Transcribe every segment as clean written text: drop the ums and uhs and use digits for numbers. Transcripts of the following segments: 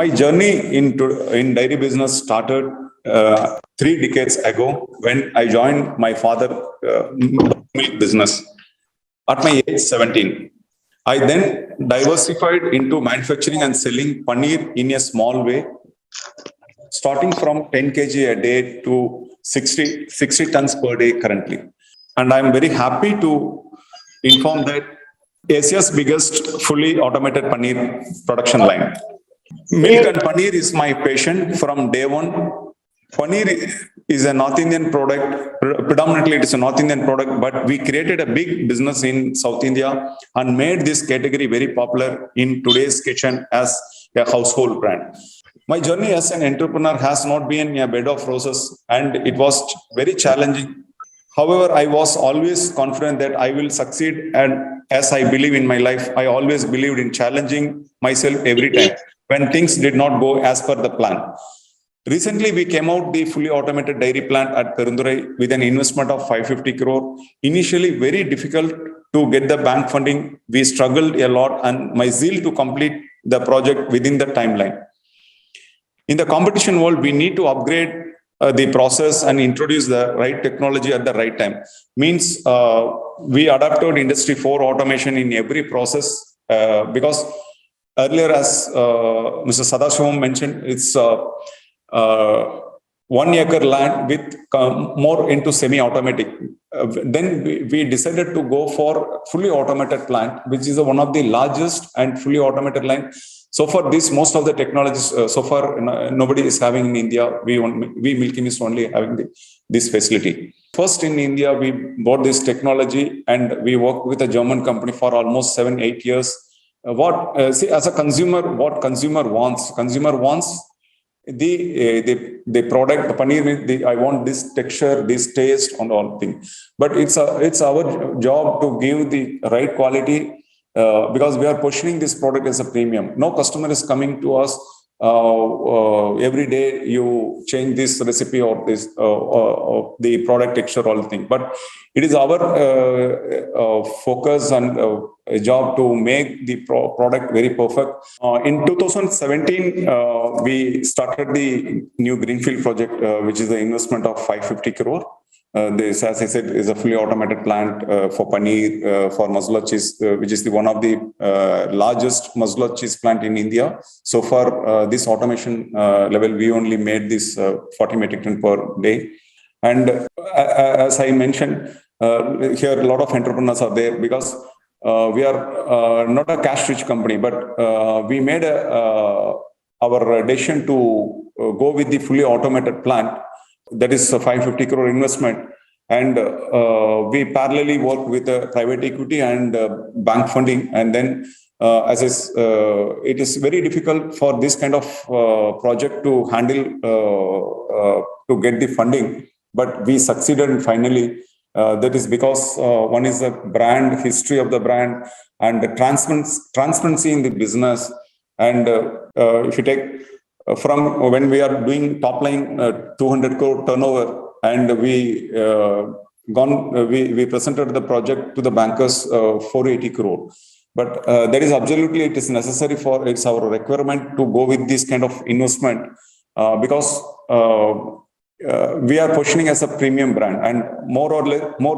My journey in dairy business started 3 decades ago when I joined my father milk business at my age 17. I then diversified into manufacturing and selling paneer in a small way, starting from 10 kg a day to 60 tons per day currently. And I'm very happy to inform that Asia's biggest fully automated paneer production line. Milk and paneer is my passion from day one. Paneer is a North Indian product, predominantly it is a North Indian product, but we created a big business in South India and made this category very popular in today's kitchen as a household brand. My journey as an entrepreneur has not been a bed of roses, and it was very challenging. However, I was always confident that I will succeed, and as I believe in my life, I always believed in challenging myself every time when things did not go as per the plan. Recently, we came out the fully automated dairy plant at Perundurai with an investment of 550 crore. Initially, very difficult to get the bank funding. We struggled a lot, and my zeal to complete the project within the timeline. In the competition world, we need to upgrade the process and introduce the right technology at the right time. Means we adapted Industry 4 automation in every process because earlier, as Mr. Sathish mentioned, it's 1 acre land with more into semi-automatic. Then we decided to go for fully automated plant, which is one of the largest and fully automated line. So for this, most of the technologies, so far nobody is having in India. We Milky is only having this facility. First in India, we bought this technology and we worked with a German company for almost 7-8 years. See, as a consumer, what consumer wants the product, the paneer, I want this texture, this taste, and all things. But it's our job to give the right quality because we are positioning this product as a premium. No customer is coming to us every day. You change this recipe or this the product texture, all the thing. But it is our focus and job to make the product very perfect. In 2017, we started the new greenfield project, which is the investment of 550 crore. This, as I said, is a fully automated plant for paneer, for masala cheese, which is one of the largest masala cheese plant in India. So far, this automation level, we only made this 40 metric ton per day. And as I mentioned, here a lot of entrepreneurs are there because we are not a cash-rich company, but we made our decision to go with the fully automated plant. That is a 550 crore investment. And we parallelly work with private equity and bank funding. And then it is very difficult for this kind of project to handle, to get the funding. But we succeeded finally. That is because one is the brand, history of the brand, and the transparency in the business. And if you take from when we are doing top line 200 crore turnover, and we presented the project to the bankers 480 crore. But that is absolutely, it is necessary it's our requirement to go with this kind of investment because we are positioning as a premium brand, and more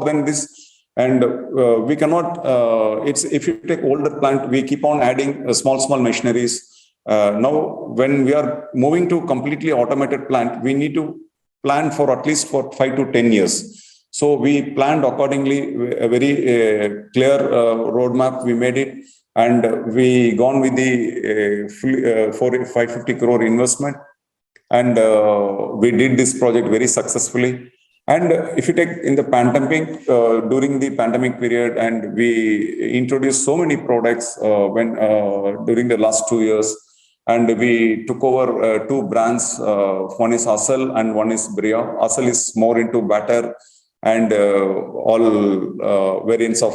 than this. And we cannot, if you take older plant, we keep on adding small machineries. Now, when we are moving to completely automated plant, we need to plan for at least for 5 to 10 years. So we planned accordingly, a very clear roadmap. We made it, and we gone with the 550 crore investment, and we did this project very successfully. And if you take in the pandemic, during the pandemic period, and we introduced so many products during the last 2 years. And we took over 2 brands. One is Asal and one is Bria. Asal is more into batter and all variants of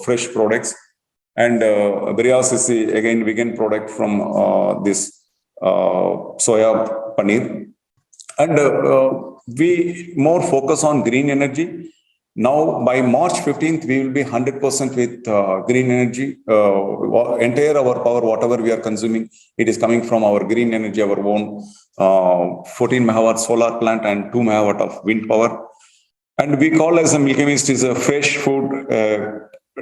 fresh products. And Bria's is again vegan product from this soya paneer. And we more focus on green energy. Now, by March 15th, we will be 100% with green energy. Entire our power, whatever we are consuming, it is coming from our green energy, our own 14 megawatt solar plant and 2 megawatt of wind power. And we call as a Milky Mist is a fresh food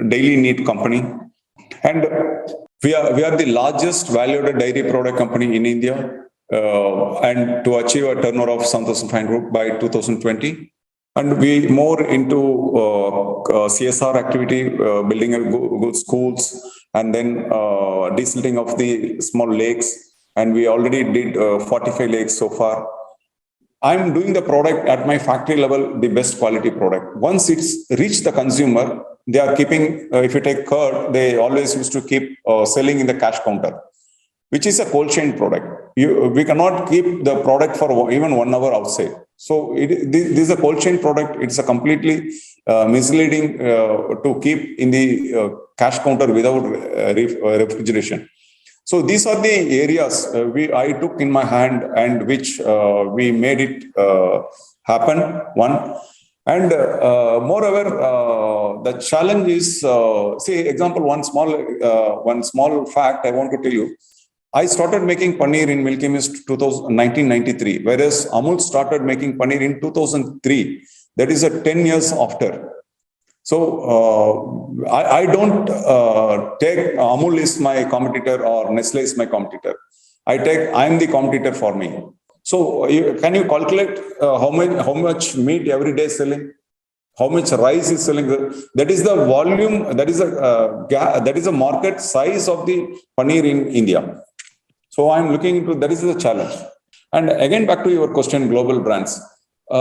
daily need company. And we are the largest valued dairy product company in India. And to achieve a turnover of 1,500 crore by 2020. And we more into CSR activity, building a good schools, and then desilting of the small lakes. And we already did 45 lakes so far. I'm doing the product at my factory level, the best quality product. Once it's reached the consumer, they are keeping, if you take curd, they always used to keep selling in the cash counter, which is a cold chain product. We cannot keep the product for even 1 hour outside. So this is a cold chain product. It's a completely misleading to keep in the cash counter without refrigeration. So these are the areas I took in my hand and which we made it happen. One. And moreover, the challenge is, say, example, one small fact I want to tell you. I started making paneer in Milky Mist 1993, whereas Amul started making paneer in 2003. That is 10 years after. So I don't take Amul is my competitor or Nestle is my competitor. I am the competitor for me. So can you calculate how much meat every day is selling? How much rice is selling? That is the volume. That is a market size of the paneer in India. So I'm looking into that is the challenge. And again, back to your question, global brands.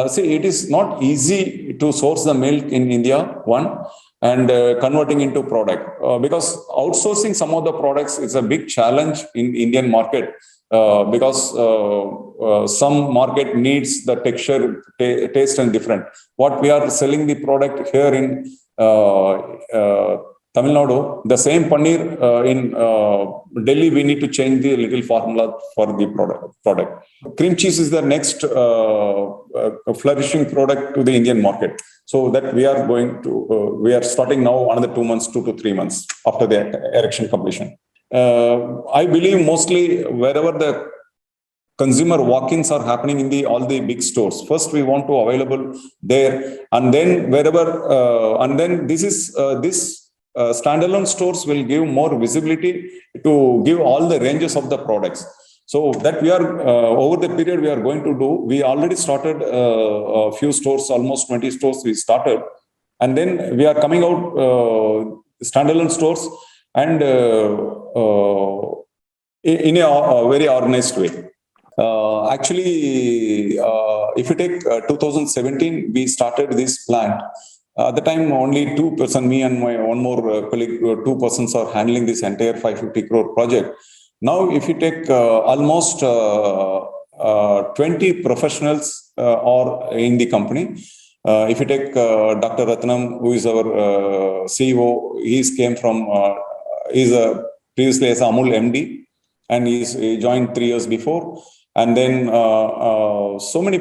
See, it is not easy to source the milk in India, one, and converting into product. Because outsourcing some of the products is a big challenge in Indian market. Because some market needs the texture, taste and different. What we are selling the product here in Tamil Nadu, the same paneer in Delhi, we need to change the little formula for the product. Cream cheese is the next flourishing product to the Indian market. So that we are starting now another 2 months, 2 to 3 months after the erection completion. I believe mostly wherever the consumer walk-ins are happening in all the big stores. First, we want to available there, and then wherever, and then this standalone stores will give more visibility to give all the ranges of the products. So that we are over the period we are going to do. We already started a few stores, almost 20 stores we started, and then we are coming out standalone stores and in a very organized way. Actually, if you take 2017, we started this plant. At the time, only 2%, me and my one more colleague, 2 persons are handling this entire 550 crore project. Now, if you take almost 20 professionals are in the company. If you take Dr. Ratnam, who is our CEO, he's previously as Amul MD, and he joined 3 years before. And then so many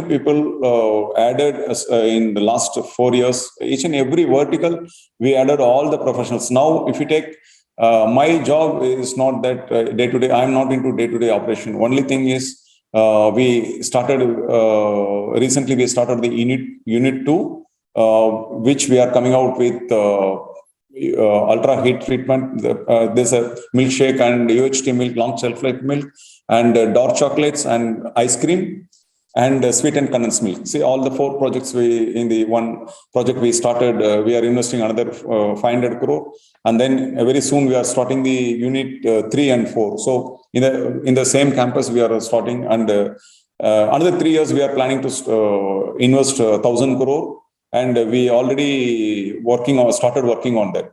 people added in the last 4 years. Each and every vertical, we added all the professionals. Now, if you take my job is not that day-to-day. I'm not into day-to-day operation. Only thing is we started recently. We started the unit 2, which we are coming out with ultra heat treatment. There's a milkshake and UHT milk, long shelf life milk, and dark chocolates and ice cream, and sweet and condensed milk. See, all the 4 projects in the one project we started, we are investing another 500 crore. And then very soon we are starting the unit 3 and 4. So in the same campus we are starting, and another 3 years we are planning to invest 1,000 crore. And we already started working on that.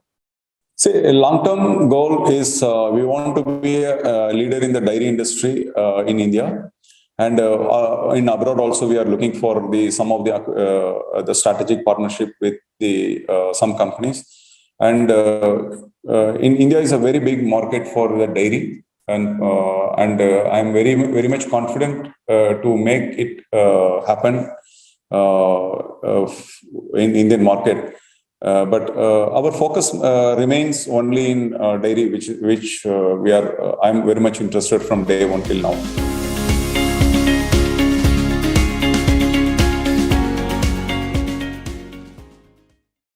See, a long-term goal is we want to be a leader in the dairy industry in India. And in abroad also, we are looking for some of the strategic partnership with some companies. And in India is a very big market for the dairy, and I'm very very much confident to make it happen. in Indian market. But our focus remains only in dairy, which I'm very much interested from day one till now.